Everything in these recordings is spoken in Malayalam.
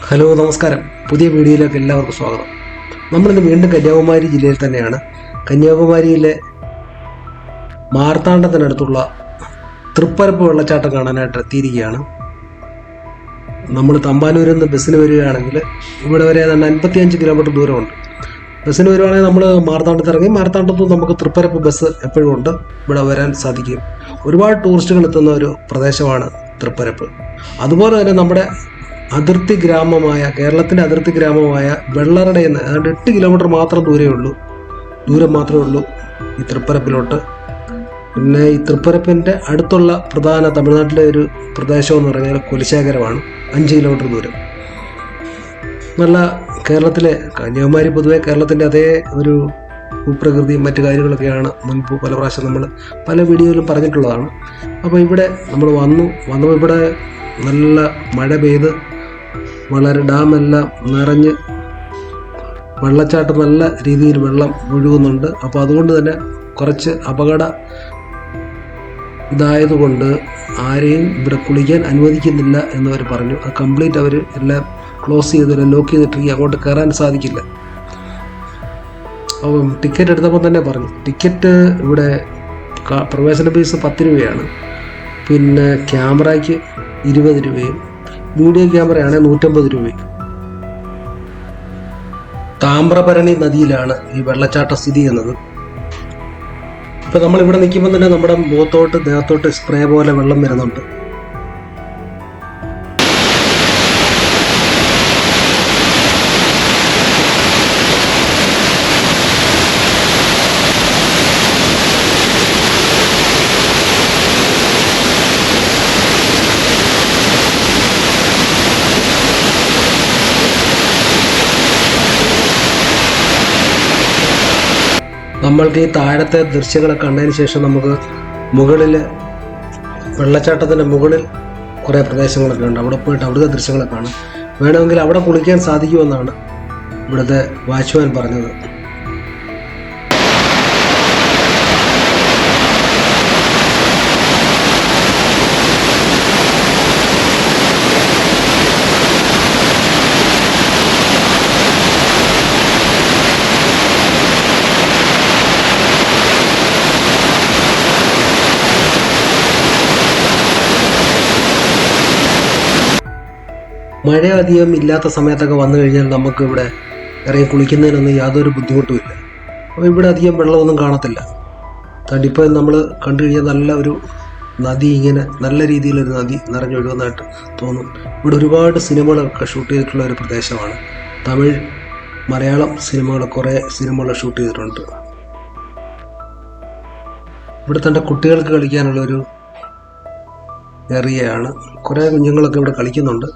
ഹലോ നമസ്കാരം. പുതിയ വീഡിയോയിലേക്ക് എല്ലാവർക്കും സ്വാഗതം. നമ്മളിന്ന് വീണ്ടും കന്യാകുമാരി ജില്ലയിൽ തന്നെയാണ്. കന്യാകുമാരിയിലെ മാർത്താണ്ഡത്തിനടുത്തുള്ള തൃപ്പരപ്പ് വെള്ളച്ചാട്ടം കാണാനായിട്ട് എത്തിയിരിക്കുകയാണ്. നമ്മൾ തമ്പാനൂരിൽ നിന്ന് ബസ്സിന് വരികയാണെങ്കിൽ ഇവിടെ വരെ 55 കിലോമീറ്റർ ദൂരമുണ്ട്. ബസ്സിന് വരുവാണെങ്കിൽ നമ്മൾ മാർത്താണ്ഡത്ത് ഇറങ്ങി മാർത്താണ്ഡത്ത് നമുക്ക് തൃപ്പരപ്പ് ബസ് എപ്പോഴും ഉണ്ട്, ഇവിടെ വരാൻ സാധിക്കും. ഒരുപാട് ടൂറിസ്റ്റുകൾ എത്തുന്ന ഒരു പ്രദേശമാണ് തൃപ്പരപ്പ്. അതുപോലെ തന്നെ നമ്മുടെ അതിർത്തി ഗ്രാമമായ കേരളത്തിൻ്റെ അതിർത്തി ഗ്രാമമായ വെള്ളറടയിൽ നിന്ന് ഏതാണ്ട് 8 കിലോമീറ്റർ മാത്രം ദൂരം മാത്രമേ ഉള്ളൂ ഈ തൃപ്പരപ്പിലോട്ട്. പിന്നെ ഈ തൃപ്പരപ്പിൻ്റെ അടുത്തുള്ള പ്രധാന തമിഴ്നാട്ടിലെ ഒരു പ്രദേശം എന്ന് പറഞ്ഞാൽ കുലശേഖരമാണ്, 5 കിലോമീറ്റർ ദൂരം. നല്ല കേരളത്തിലെ കന്യാകുമാരി പൊതുവെ കേരളത്തിൻ്റെ അതേ ഒരു ഭൂപ്രകൃതിയും മറ്റു കാര്യങ്ങളൊക്കെയാണ് മുൻപ് പല പ്രാവശ്യം നമ്മൾ പല വീഡിയോയിലും പറഞ്ഞിട്ടുള്ളതാണ്. അപ്പോൾ ഇവിടെ നമ്മൾ വന്നപ്പോൾ ഇവിടെ നല്ല മഴ പെയ്ത് വളരെ ഡാമെല്ലാം നിറഞ്ഞ് വെള്ളച്ചാട്ടം നല്ല രീതിയിൽ വെള്ളം ഒഴുകുന്നുണ്ട്. അപ്പോൾ അതുകൊണ്ട് തന്നെ കുറച്ച് ഇതായതുകൊണ്ട് ആരെയും ഇവിടെ കുളിക്കാൻ അനുവദിക്കുന്നില്ല എന്നവർ പറഞ്ഞു. അത് കംപ്ലീറ്റ് അവർ എല്ലാം ക്ലോസ് ചെയ്തില്ല, ലോക്ക് ചെയ്തിട്ട് അങ്ങോട്ട് കയറാൻ സാധിക്കില്ല. അപ്പം ടിക്കറ്റ് എടുത്തപ്പോൾ തന്നെ പറഞ്ഞു, ടിക്കറ്റ് ഇവിടെ പ്രവേശന ഫീസ് 10 രൂപയാണ്. പിന്നെ ക്യാമറയ്ക്ക് 20 രൂപയും വീഡിയോ ക്യാമറയാണ് 150 രൂപയും. താമ്രപരണി നദിയിലാണ് ഈ വെള്ളച്ചാട്ടം സ്ഥിതി ചെയ്യുന്നത്. ഇപ്പം നമ്മളിവിടെ നിൽക്കുമ്പോൾ തന്നെ നമ്മുടെ മുഖത്തോട്ട് ദേഹത്തോട്ട് സ്പ്രേ പോലെ വെള്ളം വരുന്നുണ്ട്. നമ്മൾക്ക് ഈ താഴത്തെ ദൃശ്യങ്ങളെ കണ്ടതിന് ശേഷം നമുക്ക് മുകളിൽ വെള്ളച്ചാട്ടത്തിൻ്റെ മുകളിൽ കുറേ പ്രദേശങ്ങളൊക്കെ ഉണ്ട്. അവിടെ പോയിട്ട് അവിടുത്തെ ദൃശ്യങ്ങളൊക്കെ കാണാം. വേണമെങ്കിൽ അവിടെ കുളിക്കാൻ സാധിക്കുമെന്നാണ് ഇവിടുത്തെ വാച്ച്മാൻ പറഞ്ഞത്. മഴ അധികം ഇല്ലാത്ത സമയത്തൊക്കെ വന്നു കഴിഞ്ഞാൽ നമുക്ക് ഇവിടെ ഇറങ്ങി കുളിക്കുന്നതിനൊന്നും യാതൊരു ബുദ്ധിമുട്ടുമില്ല. അപ്പോൾ ഇവിടെ അധികം വെള്ളമൊന്നും കാണത്തില്ല. തടിപ്പം നമ്മൾ കണ്ടു കഴിഞ്ഞാൽ നല്ല ഒരു നദി, ഇങ്ങനെ നല്ല രീതിയിലൊരു നദി നിറഞ്ഞൊഴുകുന്നതായിട്ട് തോന്നും. ഇവിടെ ഒരുപാട് സിനിമകളൊക്കെ ഷൂട്ട് ചെയ്തിട്ടുള്ള ഒരു പ്രദേശമാണ്. തമിഴ്, മലയാളം കുറേ സിനിമകൾ ഷൂട്ട് ചെയ്തിട്ടുണ്ട്. ഇവിടെ തന്നെ കുട്ടികൾക്ക് കളിക്കാനുള്ളൊരു ഏറിയയാണ്. കുറേ കുഞ്ഞുങ്ങളൊക്കെ ഇവിടെ കളിക്കുന്നുണ്ട്.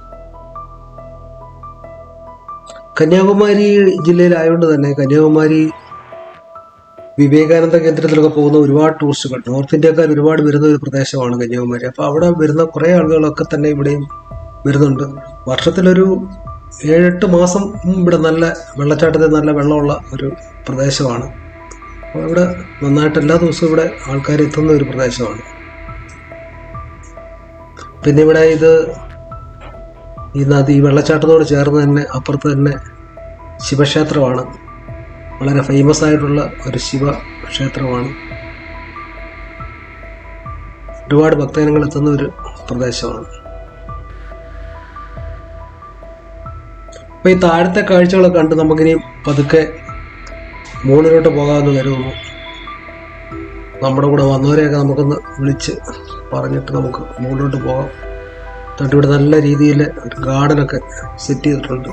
കന്യാകുമാരി ജില്ലയിലായതുകൊണ്ട് തന്നെ കന്യാകുമാരി വിവേകാനന്ദ കേന്ദ്രത്തിലൊക്കെ പോകുന്ന ഒരുപാട് ടൂറിസ്റ്റുകൾ, നോർത്ത് ഇന്ത്യക്കാർ ഒരുപാട് വരുന്ന ഒരു പ്രദേശമാണ് കന്യാകുമാരി. അപ്പോൾ അവിടെ വരുന്ന കുറേ ആളുകളൊക്കെ തന്നെ ഇവിടെയും വരുന്നുണ്ട്. വർഷത്തിലൊരു 7-8 മാസം ഇവിടെ നല്ല വെള്ളച്ചാട്ടത്തിൽ നല്ല വെള്ളമുള്ള ഒരു പ്രദേശമാണ്. അപ്പോൾ ഇവിടെ നന്നായിട്ട് എല്ലാ ദിവസവും ഇവിടെ ആൾക്കാർ എത്തുന്ന ഒരു പ്രദേശമാണ്. പിന്നെ ഇവിടെ ഈ നദി വെള്ളച്ചാട്ടത്തോട് ചേർന്ന് തന്നെ അപ്പുറത്ത് തന്നെ ശിവക്ഷേത്രമാണ്. വളരെ ഫേമസ് ആയിട്ടുള്ള ഒരു ശിവക്ഷേത്രമാണ്. ഒരുപാട് ഭക്തജനങ്ങൾ എത്തുന്ന ഒരു പ്രദേശമാണ്. അപ്പോൾ ഈ താഴത്തെ കാഴ്ചകളൊക്കെ കണ്ട് നമുക്കിനി പതുക്കെ മുകളിലോട്ട് പോകാമെന്ന് കരുതുന്നു. നമ്മുടെ കൂടെ വന്നവരെയൊക്കെ നമുക്കൊന്ന് വിളിച്ച് പറഞ്ഞിട്ട് നമുക്ക് മുകളിലോട്ട് പോകാം. എന്നിട്ട് ഇവിടെ നല്ല രീതിയിൽ ഒരു ഗാർഡനൊക്കെ സെറ്റ് ചെയ്തിട്ടുണ്ട്.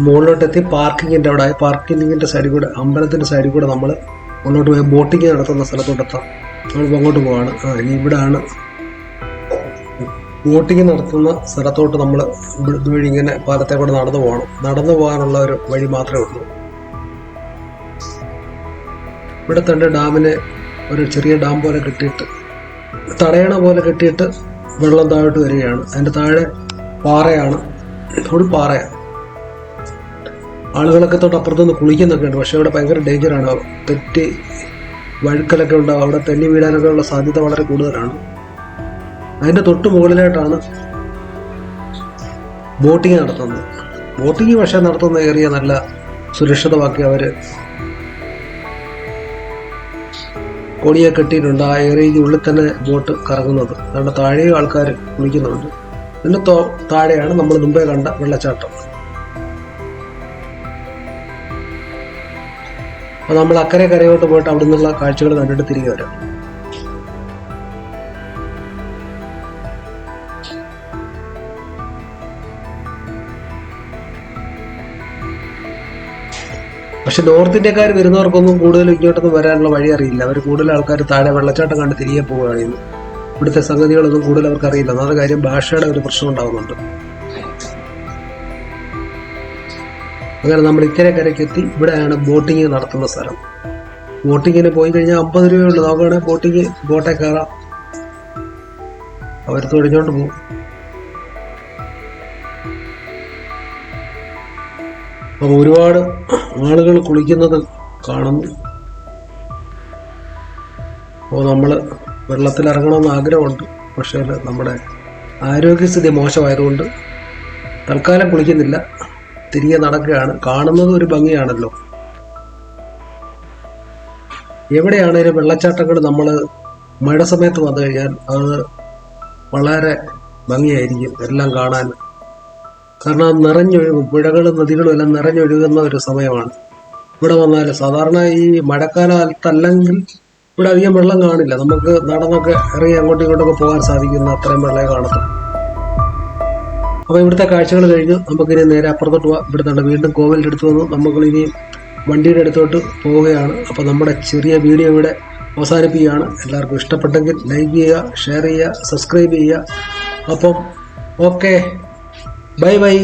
മുകളിലോട്ടെത്തി പാർക്കിങ്ങിൻ്റെ സൈഡിൽ കൂടെ, അമ്പലത്തിൻ്റെ സൈഡിൽ കൂടെ നമ്മൾ മുകളിലോട്ട് പോയി ബോട്ടിങ് നടത്തുന്ന സ്ഥലത്തോട്ടെത്താം. നമ്മളിപ്പോൾ അങ്ങോട്ട് പോവാണ്. ഇനി ഇവിടെയാണ് ബോട്ടിങ് നടത്തുന്ന സ്ഥലത്തോട്ട് നമ്മൾ ഇതുവഴി ഇങ്ങനെ പാലത്തെ കൂടെ നടന്നു പോകാനുള്ള ഒരു വഴി മാത്രമേ ഉള്ളൂ. ഇവിടെ തന്നെ ഡാമിനെ ഒരു ചെറിയ ഡാം പോലെ കെട്ടിയിട്ട് തടയണ പോലെ കെട്ടിയിട്ട് വെള്ളം താഴോട്ട് വരികയാണ്. അതിൻ്റെ താഴെ പാറയാണ്, ഫുൾ പാറയാണ്. ആളുകളൊക്കെ തൊട്ടപ്പുറത്തുനിന്ന് കുളിക്കുന്നൊക്കെ ഉണ്ട്. പക്ഷേ അവിടെ ഭയങ്കര ഡേഞ്ചറാണ്. തെറ്റി വഴുക്കലൊക്കെ ഉണ്ടാവും. അവിടെ തെന്നി വീഴാനൊക്കെ ഉള്ള സാധ്യത വളരെ കൂടുതലാണ്. അതിൻ്റെ തൊട്ട് മുകളിലായിട്ടാണ് ബോട്ടിങ് നടത്തുന്നത്. ബോട്ടിങ് പക്ഷേ നടത്തുന്ന ഏരിയ നല്ല സുരക്ഷിതമാക്കി അവർ കൊടിയെ കെട്ടിയിട്ടുണ്ട്. ആ ഏരിയയ്ക്ക് ഉള്ളിൽ തന്നെ ബോട്ട് കറങ്ങുന്നത്. അതുകൊണ്ട് താഴെയും ആൾക്കാർ കുളിക്കുന്നുണ്ട്. ഇതിൻ്റെ താഴെയാണ് നമ്മൾ മുമ്പേ കണ്ട വെള്ളച്ചാട്ടം. അപ്പോൾ നമ്മൾ അക്കരെ കരയോട്ട് പോയിട്ട് അവിടെ നിന്നുള്ള കാഴ്ചകൾ കണ്ടിട്ട് തിരികെ വരാം. പക്ഷെ നോർത്ത് ഇന്ത്യക്കാർ വരുന്നവർക്കൊന്നും കൂടുതലും ഇങ്ങോട്ടൊന്നും വരാനുള്ള വഴി അറിയില്ല. അവർ കൂടുതൽ ആൾക്കാർ താഴെ വെള്ളച്ചാട്ടം കണ്ട് തിരികെ പോവുകയാണ്. ഇവിടുത്തെ സംഗതികളൊന്നും കൂടുതൽ അവർക്ക് അറിയില്ല. ഒന്നാമത്തെ കാര്യം ഭാഷയുടെ ഒരു പ്രശ്നം ഉണ്ടാകുന്നുണ്ട്. അങ്ങനെ നമ്മൾ ഇക്കരെ കരയ്ക്കെത്തി. ഇവിടെയാണ് ബോട്ടിങ് നടത്തുന്ന സ്ഥലം. ബോട്ടിങ്ങിന് പോയി കഴിഞ്ഞാൽ 50 രൂപയുള്ളൂ. നോക്കുകയാണെങ്കിൽ ബോട്ടെ കയറാം. അവർ തൊഴിഞ്ഞോണ്ട് പോകും. അപ്പോൾ ഒരുപാട് ആളുകൾ കുളിക്കുന്നത് കാണുന്നു. അപ്പോൾ നമ്മൾ വെള്ളത്തിലിറങ്ങണമെന്ന് ആഗ്രഹമുണ്ട്. പക്ഷേ നമ്മുടെ ആരോഗ്യസ്ഥിതി മോശമായതുകൊണ്ട് തൽക്കാലം കുളിക്കുന്നില്ല. തിരികെ നടക്കുകയാണ്. കാണുന്നത് ഒരു ഭംഗിയാണല്ലോ. എവിടെയാണേലും വെള്ളച്ചാട്ടങ്ങൾ നമ്മൾ മഴ സമയത്ത് വന്നു കഴിഞ്ഞാൽ അത് വളരെ ഭംഗിയായിരിക്കും എല്ലാം കാണാൻ. കാരണം അത് നിറഞ്ഞൊഴുകും. പുഴകളും നദികളും എല്ലാം നിറഞ്ഞൊഴുകുന്ന ഒരു സമയമാണ് ഇവിടെ വന്നാൽ. സാധാരണ ഈ മഴക്കാലത്തല്ലെങ്കിൽ ഇവിടെ അധികം വെള്ളം കാണില്ല. നമുക്ക് നടന്നൊക്കെ ഇറങ്ങി അങ്ങോട്ടും ഇങ്ങോട്ടൊക്കെ പോകാൻ സാധിക്കുന്ന അത്രയും വെള്ളമേ കാണത്തുള്ളൂ. അപ്പോൾ ഇവിടുത്തെ കാഴ്ചകൾ കഴിഞ്ഞു നമുക്കിനി നേരെ അപ്പുറത്തോട്ട് പോകാം. ഇവിടെ തന്നെ വീണ്ടും കോവിലിൻ്റെ അടുത്ത് വന്നു നമ്മളിനി വണ്ടിയുടെ അടുത്തോട്ട് പോവുകയാണ്. അപ്പോൾ നമ്മുടെ ചെറിയ വീഡിയോ ഇവിടെ അവസാനിപ്പിക്കുകയാണ്. എല്ലാവർക്കും ഇഷ്ടപ്പെട്ടെങ്കിൽ ലൈക്ക് ചെയ്യുക, ഷെയർ ചെയ്യുക, സബ്സ്ക്രൈബ് ചെയ്യുക. അപ്പം ഓക്കെ, ബൈ ബൈ.